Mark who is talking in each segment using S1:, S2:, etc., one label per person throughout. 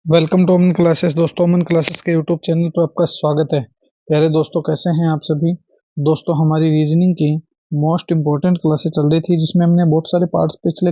S1: Welcome to Aman classes. दोस्तों, Aman classes के YouTube channel पर आपका स्वागत है। प्यारे दोस्तों, कैसे हैं आप सभी दोस्तों। हमारी रीजनिंग की मोस्ट इम्पोर्टेंट क्लासेस चल रही थी, जिसमें हमने बहुत सारे पार्ट्स पिछले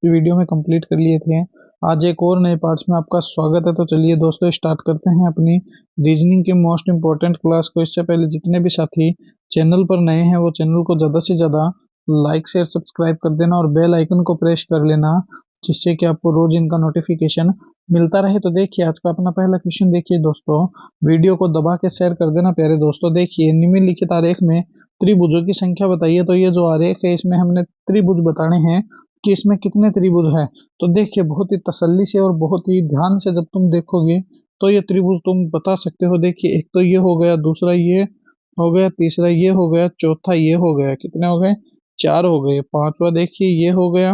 S1: वीडियो में कंप्लीट कर लिए थे। आज एक और नए पार्ट्स में आपका स्वागत है। तो चलिए दोस्तों, स्टार्ट करते हैं अपनी रीजनिंग की मोस्ट इम्पोर्टेंट क्लास को। इससे पहले जितने भी साथी चैनल पर नए हैं वो चैनल को ज़्यादा से ज़्यादा लाइक शेयर सब्सक्राइब कर देना और बेल आइकन को प्रेस कर लेना, जिससे कि आपको रोज इनका नोटिफिकेशन मिलता रहे। तो देखिए, आज का अपना पहला क्वेश्चन देखिए दोस्तों। वीडियो को दबा के शेयर कर देना प्यारे दोस्तों। देखिए, निम्नलिखित आरेख में त्रिभुजों की संख्या बताइए। तो ये जो आरेख है, इसमें हमने त्रिभुज बताने हैं कि इसमें कितने त्रिभुज है। तो देखिए, बहुत ही तसल्ली से और बहुत ही ध्यान से जब तुम देखोगे तो ये त्रिभुज तुम बता सकते हो। देखिए, एक तो ये हो गया, दूसरा ये हो गया, तीसरा ये हो गया, चौथा ये हो गया। कितने हो गए? चार हो गए। पांचवा देखिए ये हो गया,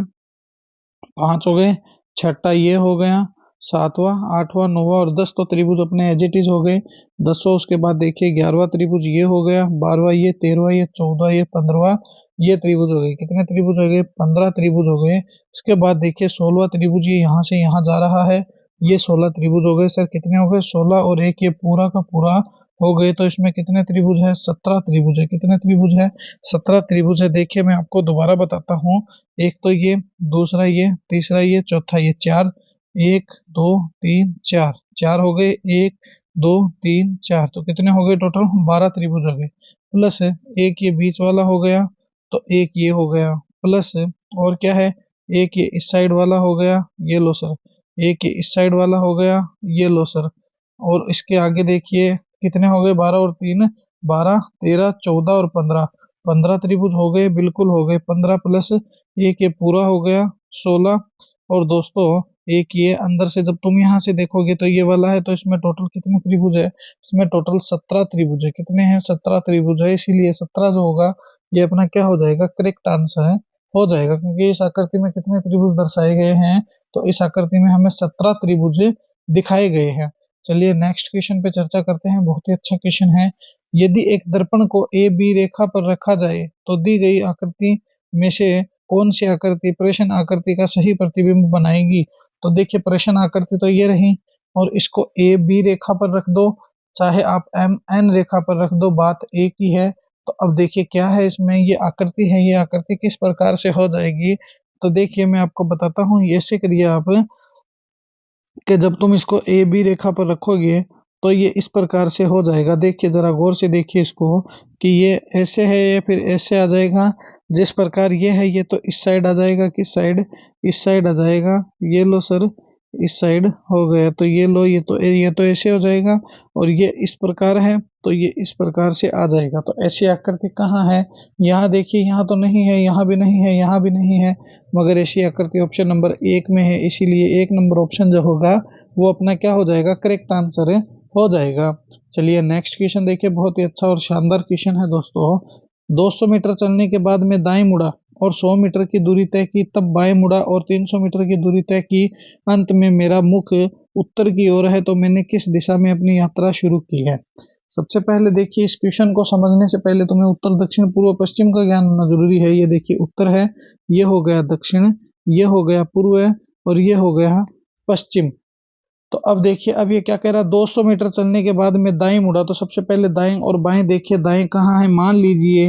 S1: पांच हो गए। छठा ये हो गया, सातवां, आठवां, नौवां और 10 तो त्रिभुज अपने एज इट इज हो गए। 10वां, उसके बाद देखिए 11वां त्रिभुज ये हो गया, 12वां ये, 13वां ये, 14वां ये, 15वां ये त्रिभुज हो गए। कितने त्रिभुज हो गए? 15 त्रिभुज हो गए। इसके बाद देखिए 16वां त्रिभुज ये यहाँ से यहाँ जा रहा है, ये 16 त्रिभुज हो गए। सर कितने हो गए? 16 और एक ये पूरा का पूरा हो गए। तो इसमें कितने त्रिभुज है? 17 त्रिभुज है। कितने त्रिभुज है? 17 त्रिभुज है। देखिए, मैं आपको दोबारा बताता हूँ। एक तो ये, दूसरा ये, तीसरा ये, चौथा ये, चार। एक, दो, तीन, चार, चार हो गए। एक, दो, तीन, चार, तो कितने हो गए टोटल? 12 त्रिभुज हो गए। प्लस एक ये बीच वाला हो गया, तो एक ये हो गया। प्लस और क्या है? एक ये इस साइड वाला हो गया, ये लो सर। एक ये इस साइड वाला हो गया, ये लो सर। और इसके आगे देखिए कितने हो गए? 12 और तीन 12, 13, 14 और 15। 15 त्रिभुज हो गए, बिल्कुल हो गए। 15 प्लस एक ये पूरा हो गया, 16। और दोस्तों, एक ये अंदर से जब तुम यहाँ से देखोगे तो ये वाला है, तो इसमें टोटल कितने त्रिभुज है? इसमें टोटल 17 त्रिभुज है। कितने हैं? 17 त्रिभुज है। इसीलिए 17 जो होगा ये अपना क्या हो जाएगा? करेक्ट आंसर है, हो जाएगा। क्योंकि इस आकृति में कितने त्रिभुज दर्शाए गए हैं? तो इस आकृति में हमें 17 त्रिभुज दिखाए गए हैं। चलिए नेक्स्ट क्वेश्चन पे चर्चा करते हैं। बहुत ही अच्छा क्वेश्चन है। यदि एक दर्पण को ए बी रेखा पर रखा जाए तो दी गई आकृति में से कौन सी आकृति प्रश्न आकृति का सही प्रतिबिंब बनाएगी? तो देखिए, प्रश्न आकृति तो ये रही, और इसको ए बी रेखा पर रख दो, चाहे आप एम एन रेखा पर रख दो, बात एक ही है। तो अब देखिए क्या है इसमें, ये आकृति है, ये आकृति किस प्रकार से हो जाएगी? तो देखिए, मैं आपको बताता हूँ। ऐसे करिए आप कि जब तुम इसको ए बी रेखा पर रखोगे तो ये इस प्रकार से हो जाएगा। देखिए, जरा गौर से देखिए इसको, कि ये ऐसे है या फिर ऐसे आ जाएगा। जिस प्रकार ये है, ये तो इस साइड आ जाएगा। किस साइड? इस साइड आ जाएगा। ये लो सर, इस साइड हो गया। तो ये लो, ये तो ऐसे हो जाएगा। और ये इस प्रकार है, तो ये इस प्रकार से आ जाएगा। तो ऐसी आकृति कहाँ है? यहाँ देखिए, यहाँ तो नहीं है, यहाँ भी नहीं है, यहाँ भी नहीं है, मगर ऐसी आकृति ऑप्शन नंबर एक में है। इसीलिए एक नंबर ऑप्शन जो होगा वो अपना क्या हो जाएगा? करेक्ट आंसर हो जाएगा। चलिए नेक्स्ट क्वेश्चन देखिए। बहुत ही अच्छा और शानदार क्वेश्चन है दोस्तों। 200 मीटर चलने के बाद मैं दाएं मुड़ा और 100 मीटर की दूरी तय की, तब बाएं मुड़ा और 300 मीटर की दूरी तय की, अंत में मेरा मुख उत्तर की ओर है, तो मैंने किस दिशा में अपनी यात्रा शुरू की है? सबसे पहले देखिए, इस क्वेश्चन को समझने से पहले तुम्हें उत्तर दक्षिण पूर्व पश्चिम का ज्ञान होना जरूरी है। ये देखिए उत्तर है, ये हो गया दक्षिण, ये हो गया पूर्व, और ये हो गया पश्चिम। तो अब देखिए, अब ये क्या कह रहा है? 200 मीटर चलने के बाद मैं दाएं मुड़ा, तो सबसे पहले दाएं और बाएं देखिए। दाएं कहाँ है? मान लीजिए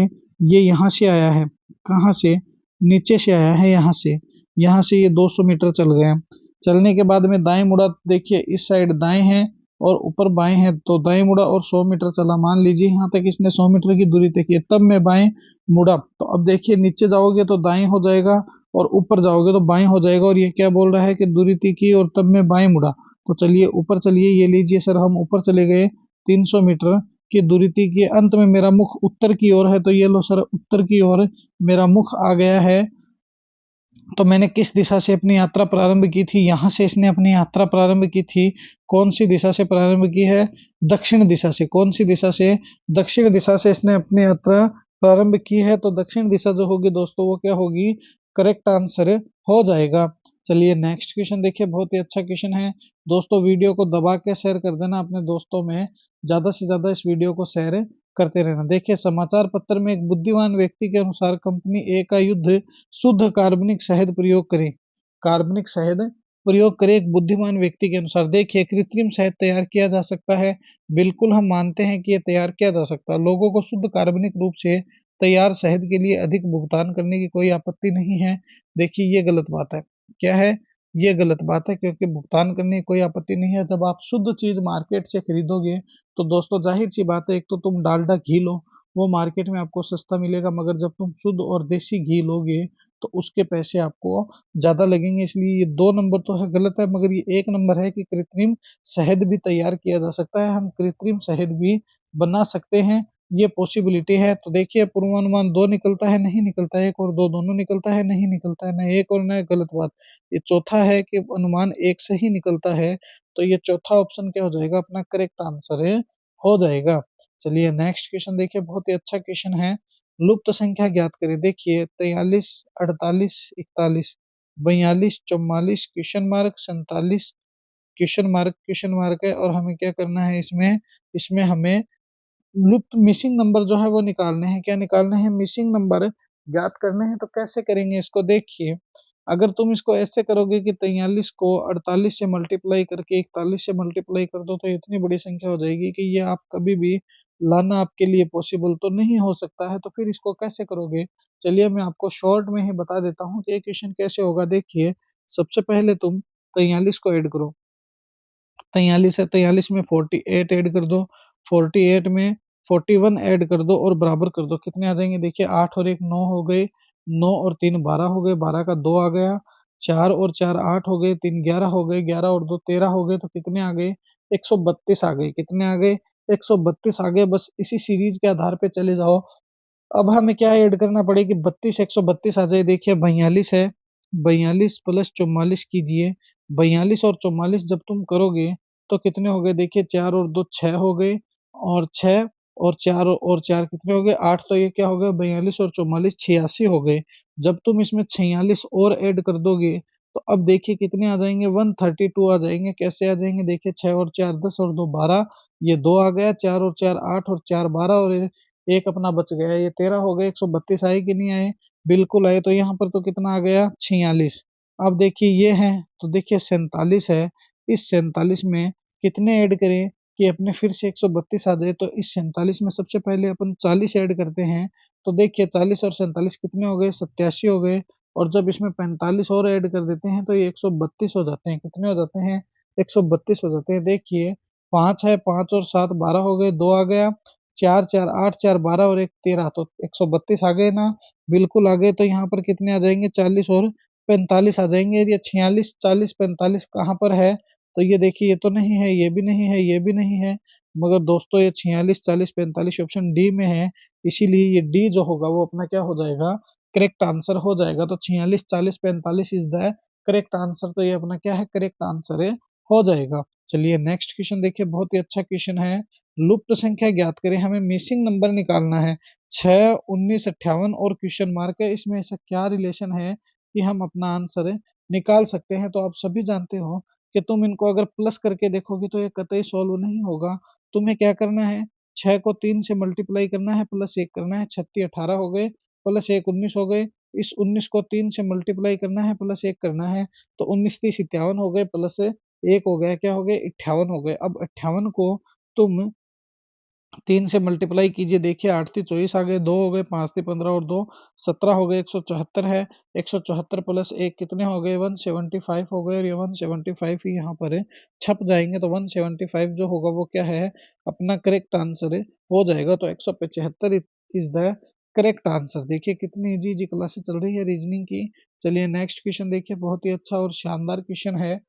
S1: ये यहाँ से आया है। कहाँ से? नीचे से आया है, यहाँ से ये 200 मीटर चल गया। चलने के बाद में दाएं मुड़ा, देखिए इस साइड दाएं है और ऊपर बाएं है। तो दाएं मुड़ा और 100 मीटर चला। मान लीजिए यहाँ तक इसने 100 मीटर की दूरी तय की है, तब मैं बाएं मुड़ा। तो अब देखिए, नीचे जाओगे तो दाएं हो जाएगा और ऊपर जाओगे तो बाएं हो जाएगा। और ये क्या बोल रहा है कि दूरी तय की और तब मैं बाएं मुड़ा। तो चलिए ऊपर चलिए, ये लीजिए सर, हम ऊपर चले गए। 300 मीटर की दूरी तय की, अंत में मेरा मुख उत्तर की ओर है। तो ये लो सर, उत्तर की ओर मेरा मुख आ गया है। तो मैंने किस दिशा से अपनी यात्रा प्रारंभ की थी? यहाँ से इसने अपनी यात्रा प्रारंभ की थी। कौन सी दिशा से प्रारंभ की है? दक्षिण दिशा से। कौन सी दिशा से? दक्षिण दिशा से इसने अपनी यात्रा प्रारंभ की है। तो दक्षिण दिशा जो होगी दोस्तों, वो क्या होगी? करेक्ट आंसर हो जाएगा। चलिए नेक्स्ट क्वेश्चन देखिए। बहुत ही अच्छा क्वेश्चन है दोस्तों। वीडियो को दबा के शेयर कर देना अपने दोस्तों में, ज्यादा से ज्यादा इस वीडियो को शेयर करते रहना। देखिए, समाचार पत्र में एक बुद्धिमान व्यक्ति के अनुसार कंपनी ए का युद्ध शुद्ध कार्बनिक शहद प्रयोग करें। कार्बनिक शहद प्रयोग करें एक बुद्धिमान व्यक्ति के अनुसार। देखिए, कृत्रिम शहद तैयार किया जा सकता है। बिल्कुल हम मानते हैं कि ये तैयार किया जा सकता है। लोगों को शुद्ध कार्बनिक रूप से तैयार शहद के लिए अधिक भुगतान करने की कोई आपत्ति नहीं है। देखिए, ये गलत बात है। क्या है? ये गलत बात है, क्योंकि भुगतान करने की कोई आपत्ति नहीं है। जब आप शुद्ध चीज मार्केट से खरीदोगे तो दोस्तों जाहिर सी बात है, एक तो तुम डालडा घी लो, वो मार्केट में आपको सस्ता मिलेगा, मगर जब तुम शुद्ध और देसी घी लोगे तो उसके पैसे आपको ज़्यादा लगेंगे। इसलिए ये 2 नंबर तो है, गलत है। मगर ये 1 नंबर है कि कृत्रिम शहद भी तैयार किया जा सकता है, हम कृत्रिम शहद भी बना सकते हैं, ये पॉसिबिलिटी है। तो देखिए, पूर्वानुमान 2 निकलता है, नहीं निकलता है, 1 और 2 दोनों निकलता है, नहीं निकलता है, न 1 और न गलत बात। ये चौथा है कि अनुमान 1 से ही निकलता है, तो ये चौथा ऑप्शन क्या हो जाएगा? अपना करेक्ट आंसर हो जाएगा। चलिए नेक्स्ट क्वेश्चन देखिए, बहुत ही अच्छा क्वेश्चन है। लुप्त संख्या ज्ञात करें। देखिए, 43, 48, 41, 42, 44, क्वेश्चन मार्क, 47, क्वेश्चन मार्क है। और हमें क्या करना है इसमें? इसमें हमें लुप्त मिसिंग नंबर जो है वो निकालने हैं। क्या निकालने हैं? मिसिंग नंबर ज्ञात करने हैं। तो कैसे करेंगे इसको? देखिए, अगर तुम इसको ऐसे करोगे कि 43 को 48 से मल्टीप्लाई करके 41 से मल्टीप्लाई कर दो, तो इतनी बड़ी संख्या हो जाएगी कि ये आप कभी भी लाना आपके लिए पॉसिबल तो नहीं हो सकता है। तो फिर इसको कैसे करोगे? चलिए मैं आपको शॉर्ट में ही बता देता हूँ कि ये क्वेश्चन कैसे होगा। देखिए, सबसे पहले तुम 43 को ऐड करो। 43 है, 43 में 48 ऐड कर दो, 48 में 41 ऐड कर दो और बराबर कर दो। कितने आ जाएंगे? देखिए, 8 और 1 9 हो गए, 9 और 3 12 हो गए, 12 का 2 आ गया, 4 और 4 8 हो गए, 3 11 हो गए, 11 और 2 13 हो गए। तो कितने आ गए? 132 आ गए। कितने आ गए? 132 आ गए। बस इसी सीरीज के आधार पे चले जाओ। अब हमें क्या ऐड करना पड़ेगी? 32, 132 आ जाए। देखिए, 42 है, 42 प्लस 44 कीजिए। 42 और 44 जब तुम करोगे तो कितने हो गए? देखिए, 4 और 2 6 हो गए, और 6 और 4 और 4 कितने हो गए? 8। तो ये क्या हो गया? 42 और 44 86 हो गए। जब तुम इसमें 46 और ऐड कर दोगे तो अब देखिए कितने आ जाएंगे? 132 आ जाएंगे। कैसे आ जाएंगे? देखिए, 6 और 4 10 और 2 12, ये 2 आ गया, 4 और 4 8 और 4 12, और एक अपना बच गया, ये 13 हो गए। 132 आए कि नहीं आए? बिल्कुल आए। तो यहाँ पर तो कितना आ गया? 46। अब देखिए ये है, तो देखिए 47 है। इस 47 में कितने ऐड करें कि अपने फिर से 132 आ जाए? तो इस 47 में सबसे पहले अपन 40 ऐड करते हैं। तो देखिए, 40 और 47 कितने हो गए? 87 हो गए। और जब इसमें 45 और ऐड कर देते हैं तो ये 132 हो जाते हैं। कितने हो जाते हैं? 132 हो जाते हैं। देखिए, 5 है, 5 और 7 12 हो गए, 2 आ गया, 4 4 8 4 12 और 1 13, तो 132 आ गए ना? बिल्कुल आ गए। तो यहाँ पर कितने आ जाएंगे? 40 और 45 आ जाएंगे। ये 46 40 45 कहाँ पर है? तो ये देखिए, ये तो नहीं है, ये भी नहीं है, ये भी नहीं है, मगर दोस्तों ये 46 40 45 ऑप्शन डी में है। इसीलिए ये डी जो होगा वो अपना क्या हो जाएगा? करेक्ट आंसर हो जाएगा। तो 46 40 45 इज द करेक्ट आंसर। तो ये अपना क्या है? करेक्ट आंसर हो जाएगा। चलिए नेक्स्ट क्वेश्चन देखिए, बहुत ही अच्छा क्वेश्चन है। लुप्त संख्या ज्ञात करें। हमें मिसिंग नंबर निकालना है। 6 19 58 और क्वेश्चन मार्क है। इसमें ऐसा क्या रिलेशन है कि हम अपना आंसर निकाल सकते हैं? तो आप सभी जानते हो कि तुम इनको अगर प्लस करके देखोगे तो ये कतई सॉल्व नहीं होगा। तुम्हें क्या करना है? 6 को 3 से मल्टीप्लाई करना है, प्लस 1 करना है, 36 18 हो गए, प्लस 1 19 हो गए। इस 19 को 3 से मल्टीप्लाई करना है, प्लस 1 करना है, तो 19 30 57 हो गए, प्लस 1 हो गया, क्या हो गए? 58 हो गए। अब 58 को तुम 3 से मल्टीप्लाई कीजिए। देखिए, 8 ती 24 आ गए, 2 हो गए, 5 ती 15 और 2 17 हो गए, 174 है। 174 प्लस 1 कितने हो गए? 175 हो गए, और ये 175 ही यहाँ पर छप जाएंगे। तो 175 जो होगा वो क्या है? अपना करेक्ट आंसर हो जाएगा। तो 175 इज द करेक्ट आंसर। देखिए कितनी इजी इजी क्लासेस चल रही है रीजनिंग की। चलिए नेक्स्ट क्वेश्चन देखिए, बहुत ही अच्छा और शानदार क्वेश्चन है।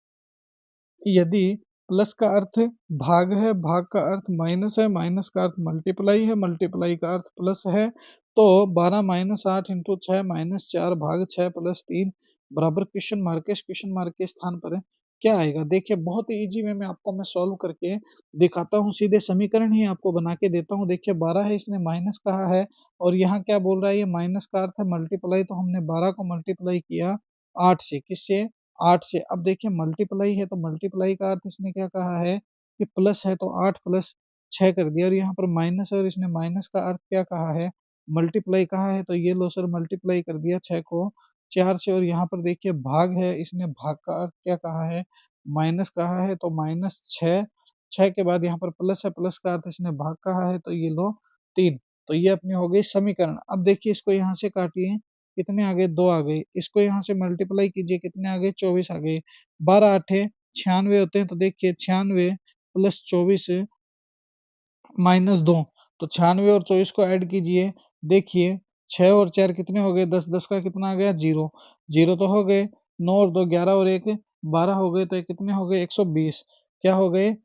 S1: यदि प्लस का अर्थ भाग है, भाग का अर्थ माइनस है, माइनस का अर्थ मल्टीप्लाई है, मल्टीप्लाई का अर्थ प्लस है, तो 12 माइनस 8 इंटू 6 माइनस 4 भाग 6 प्लस 3 बराबर क्वेश्चन मार्क है। क्वेश्चन मार्क के स्थान पर क्या आएगा? देखिए, बहुत ही इजी में मैं आपको मैं सॉल्व करके दिखाता हूँ, सीधे समीकरण ही आपको बना के देता हूँ। देखिए, 12 है, इसने माइनस कहा है, और यहाँ क्या बोल रहा है? ये माइनस का अर्थ है मल्टीप्लाई, तो हमने 12 को मल्टीप्लाई किया 8 से। किससे? 8 से। अब देखिए, मल्टीप्लाई है तो मल्टीप्लाई का अर्थ इसने क्या कहा है कि प्लस है, तो 8 प्लस 6 कर दिया, और यहाँ पर माइनस है और इसने माइनस का अर्थ क्या कहा है? मल्टीप्लाई कहा है, तो ये लो सर मल्टीप्लाई कर दिया 6 को 4 से, और यहाँ पर देखिए भाग है, इसने भाग का अर्थ क्या कहा है, माइनस कहा है, तो -6, 6 के बाद यहाँ पर प्लस है, प्लस का अर्थ इसने भाग कहा है, तो ये लो 3। तो ये अपनी हो गई समीकरण। अब देखिए इसको यहाँ से काटिए, कितने आ गए, 2 आ गए। इसको यहाँ से मल्टीप्लाई कीजिए, कितने आ गए, 24 आ गए। 12 आठे 96 होते हैं, तो देखिए 96 प्लस 24 -2, तो 96 और 24 को ऐड कीजिए। देखिए 6 और 4 कितने हो गए, 10, 10 का कितना आ गया, 0, 0 तो हो गए। 9 और 2 11 और 1 12 हो गए, तो ये कितने हो गए, 120। क्या हो गए,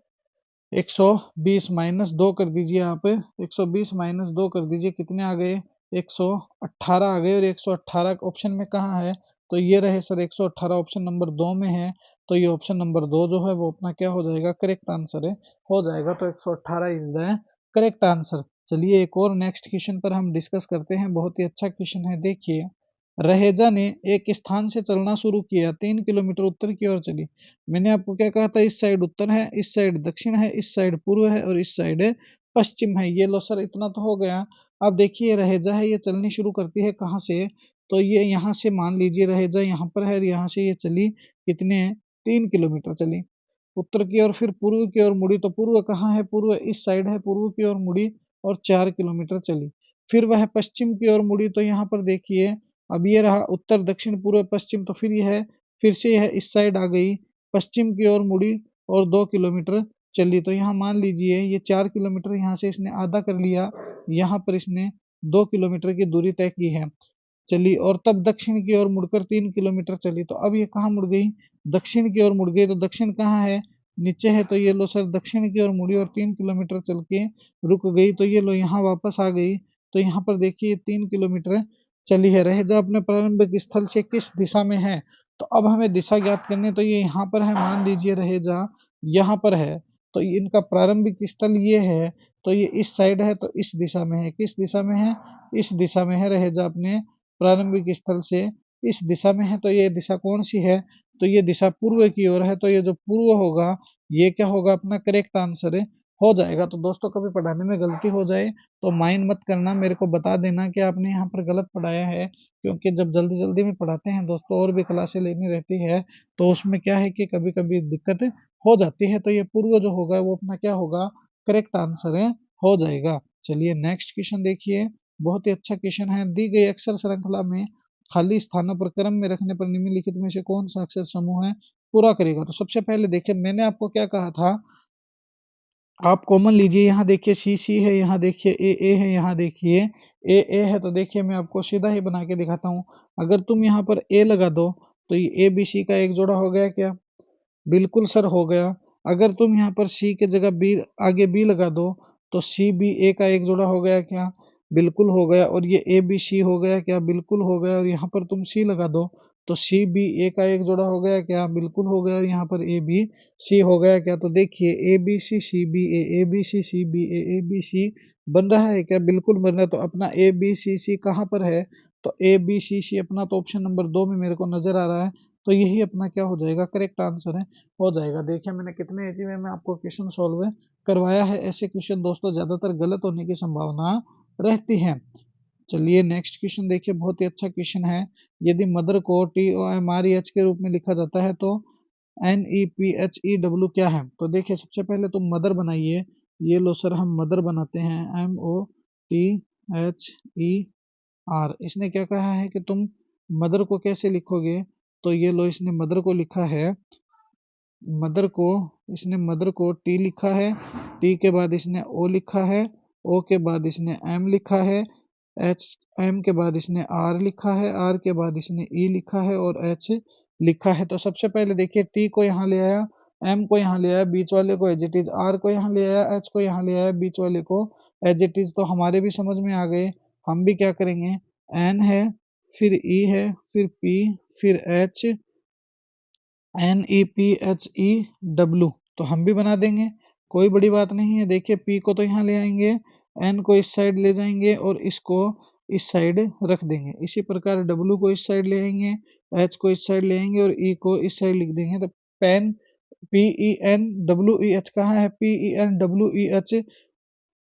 S1: 120 -2 कर दीजिए आप, 120 -2 कर दीजिए, कितने आ गए, 118 आ गए। और 118 ऑप्शन में कहाँ है, तो ये रहे सर 118 ऑप्शन नंबर 2 में है। तो ये ऑप्शन नंबर 2 जो है वो अपना क्या हो जाएगा, करेक्ट आंसर है, हो जाएगा। तो 118 इज द करेक्ट आंसर। चलिए एक और नेक्स्ट क्वेश्चन पर हम डिस्कस करते हैं। बहुत ही अच्छा क्वेश्चन है। देखिए, रहेजा ने एक स्थान से चलना शुरू किया, 3 किलोमीटर उत्तर की ओर चली। मैंने आपको क्या कहा था, इस साइड उत्तर है, इस साइड दक्षिण है, इस साइड पूर्व है और इस साइड पश्चिम है। ये लो सर, इतना तो हो गया। अब देखिए रहेजा है, ये चलनी शुरू करती है कहाँ से, तो ये यहाँ से मान लीजिए रहेजा यहाँ पर है, यहाँ से ये चली कितने, 3 किलोमीटर चली उत्तर की ओर, फिर पूर्व की ओर मुड़ी। तो पूर्व कहाँ है, पूर्व इस साइड है, पूर्व की ओर मुड़ी और 4 किलोमीटर चली। फिर वह पश्चिम की ओर मुड़ी, तो यहाँ पर देखिए अब ये रहा उत्तर दक्षिण पूर्व पश्चिम, तो फिर यह है, फिर से यह इस साइड आ गई, पश्चिम की ओर मुड़ी और 2 किलोमीटर चली। तो यहाँ मान लीजिए ये 4 किलोमीटर यहाँ से इसने आधा कर लिया, यहाँ पर इसने 2 किलोमीटर की दूरी तय की है, चली, और तब दक्षिण की ओर मुड़कर 3 किलोमीटर चली। तो अब ये कहाँ मुड़ गई, दक्षिण की ओर मुड़ गई। तो दक्षिण कहाँ है, नीचे है। तो ये लो सर दक्षिण की ओर मुड़ी और 3 किलोमीटर चल के रुक गई। तो ये लो यहाँ वापस आ गई। तो यहाँ पर देखिए 3 किलोमीटर चली है। रहेजा अपने प्रारंभिक स्थल से किस दिशा में है, तो अब हमें दिशा ज्ञात करनी। तो ये यहाँ पर है, मान लीजिए रहेजा यहाँ पर है, तो इनका प्रारंभिक स्थल ये है, तो ये इस साइड है, तो इस दिशा में है। किस दिशा में है, इस दिशा में है। रहेजा अपने प्रारंभिक स्थल से इस दिशा में है, तो ये दिशा कौन सी है, तो ये दिशा पूर्व की ओर है। तो ये जो पूर्व होगा ये क्या होगा, अपना करेक्ट आंसर है, हो जाएगा। तो दोस्तों कभी पढ़ाने में गलती हो जाए तो माइंड मत करना, मेरे को बता देना कि आपने यहाँ पर गलत पढ़ाया है, क्योंकि जब जल्दी जल्दी में पढ़ाते हैं दोस्तों, और भी क्लासें लेनी रहती है, तो उसमें क्या है कि कभी कभी दिक्कत हो जाती है। तो ये पूर्व जो होगा वो अपना क्या होगा, करेक्ट आंसर है, हो जाएगा। चलिए नेक्स्ट क्वेश्चन देखिए, बहुत ही अच्छा क्वेश्चन है। दी गई अक्षर श्रृंखला में खाली स्थानों पर क्रम में रखने पर निम्नलिखित में से कौन सा अक्षर समूह है पूरा करेगा। तो सबसे पहले देखिए मैंने आपको क्या कहा था, आप कॉमन लीजिए। यहाँ देखिए सी सी है, यहाँ देखिए ए है, यहाँ देखिए ए है। तो देखिए मैं आपको सीधा ही बना के दिखाता हूँ। अगर तुम यहाँ पर ए लगा दो तो ये ए बी सी का एक जोड़ा हो गया क्या, बिल्कुल सर हो गया। अगर तुम यहाँ पर सी के जगह बी, आगे बी लगा दो, तो सी बी ए का एक जोड़ा हो गया क्या, बिल्कुल हो गया। और ये ए बी सी हो गया क्या, बिल्कुल हो गया। और यहाँ पर तुम सी लगा दो तो सी बी ए का एक जोड़ा हो गया क्या, बिल्कुल हो गया। और यहाँ पर ए बी सी हो गया क्या, तो देखिए A B C B A B C B A B C बन रहा है क्या, बिल्कुल बन रहा है। तो अपना ए बी सी कहाँ पर है, तो ए बी सी अपना तो ऑप्शन नंबर 2 में मेरे को नजर आ रहा है। तो यही अपना क्या हो जाएगा, करेक्ट आंसर है, हो जाएगा। देखिए मैंने कितने इजी वे में आपको क्वेश्चन सॉल्व करवाया है। ऐसे क्वेश्चन दोस्तों ज्यादातर गलत होने की संभावना रहती है। चलिए नेक्स्ट क्वेश्चन देखिए, बहुत ही अच्छा क्वेश्चन है। यदि मदर को TOMREH के रूप में लिखा जाता है तो NEPHEW क्या है। तो देखिए सबसे पहले तो मदर बनाइए। ये लो सर हम मदर बनाते हैं, MOTHER। इसने क्या कहा है कि तुम मदर को कैसे लिखोगे, तो ये लो इसने मदर को लिखा है, मदर को, इसने मदर को टी लिखा है, टी के बाद इसने ओ लिखा है, ओ के बाद इसने एम लिखा है, एच, एम के बाद इसने आर लिखा है, आर के बाद इसने ई लिखा है और एच लिखा है। तो सबसे पहले देखिए टी को यहाँ ले आया, एम को यहाँ ले आया, बीच वाले को एज इट इज, आर को यहाँ ले आया, एच को यहाँ ले आया, बीच वाले को एज इट इज। तो हमारे भी समझ में आ गए। हम भी क्या करेंगे, एन है, फिर ई है, फिर पी, फिर एच, NEPHEW, तो हम भी बना देंगे, कोई बड़ी बात नहीं है। देखिए पी को तो यहाँ ले आएंगे, एन को इस साइड ले जाएंगे और इसको इस साइड रख देंगे। इसी प्रकार डब्लू को इस साइड ले आएंगे, एच को इस साइड ले आएंगे और ई को इस साइड लिख देंगे। तो पेन, PENWEH कहाँ है, PENWEH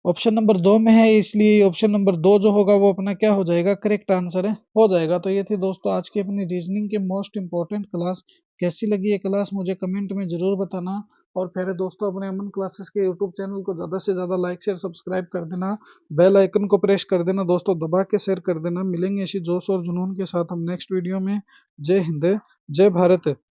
S1: ऑप्शन नंबर 2 में है, इसलिए ऑप्शन नंबर 2 जो होगा वो अपना क्या हो जाएगा, करेक्ट आंसर है हो जाएगा। तो ये थी दोस्तों आज की अपनी रीजनिंग के मोस्ट इंपॉर्टेंट क्लास। कैसी लगी ये क्लास मुझे कमेंट में जरूर बताना। और प्यारे दोस्तों अपने अमन क्लासेस के यूट्यूब चैनल को ज़्यादा से ज़्यादा लाइक शेयर सब्सक्राइब कर देना, बेल आइकन को प्रेस कर देना दोस्तों, दबा के शेयर कर देना। मिलेंगे इसी जोश और जुनून के साथ हम नेक्स्ट वीडियो में। जय हिंद, जय भारत।